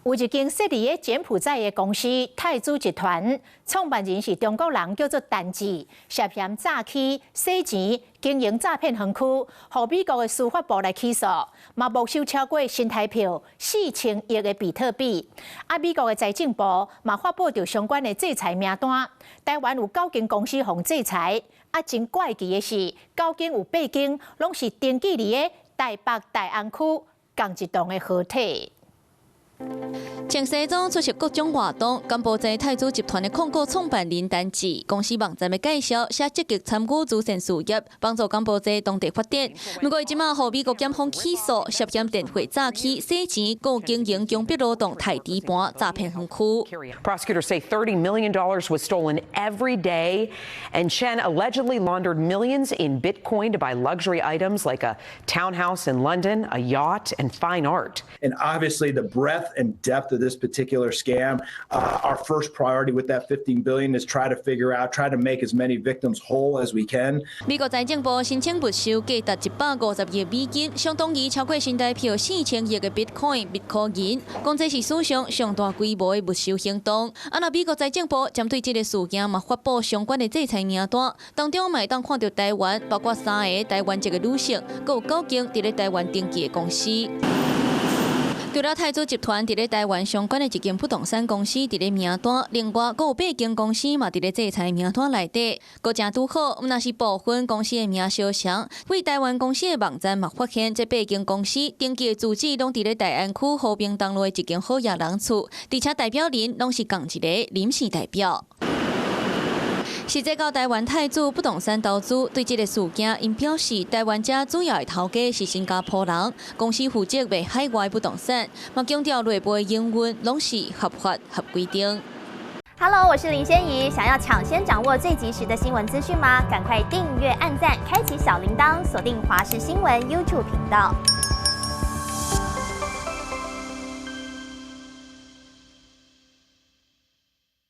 有一间设立喺柬埔寨的公司泰铢集团，创办人是中国人，叫做陈志，涉嫌诈欺、洗钱、经营诈骗园区，互美国的司法部来起诉，嘛没收超过新台币4000亿的比特币。美国的财政部嘛发布着相关的制裁名单，台湾有9间公司互制裁。真怪奇的是，9间有8间拢是登记伫个台北大安区同一栋的合体。前西装出席各种活动，柬埔寨泰铢集团的控股创办人陈志公司网站的介绍，写积极参与慈善事业，帮助柬埔寨当地发展。不过，伊即马被美国检方起诉，涉嫌电话诈欺、洗钱、共经营强迫劳动台底盘诈骗园区。Prosecutors say $30 million was stolen every day, and Chen allegedly laundered millions in Bitcoin to buy luxury items like a townhouse in London, a yacht, and fine art. And obviously, the breadth and depth of this particular scam, our first priority with that $15 billion is try to make as many victims whole as we can. 美国财政部申请没收价值150亿美金，相当于超过新台币4000亿的 Bitcoin 密块银，讲这是史上上大规模的没收行动。那美国财政部针对这个事件嘛发布相关的制裁名单，当中嘛会当看到台湾，包括3个台湾籍的女性，还有9间伫咧台湾登记的公司。除了泰铢集团伫咧台湾相关的一间不动产公司伫咧名单，另外还有8间公司嘛伫咧制裁名单内底。搁正拄好，若是部分公司的名相像，为台湾公司的网站嘛发现，这8间公司登记的住址拢伫咧大安区和平东路的一间好野人厝，而且代表人拢是共一个临时代表。实际到台湾泰铢不动产投资，对这个事件，因表示台湾遮主要的头家是新加坡人，公司负责卖海外不动产，嘛强调内部的营运拢是合法合规定。Hello， 我是林仙怡，想要抢先掌握最及时的新闻资讯吗？赶快订阅、按赞、开启小铃铛，锁定华视新闻 YouTube 频道。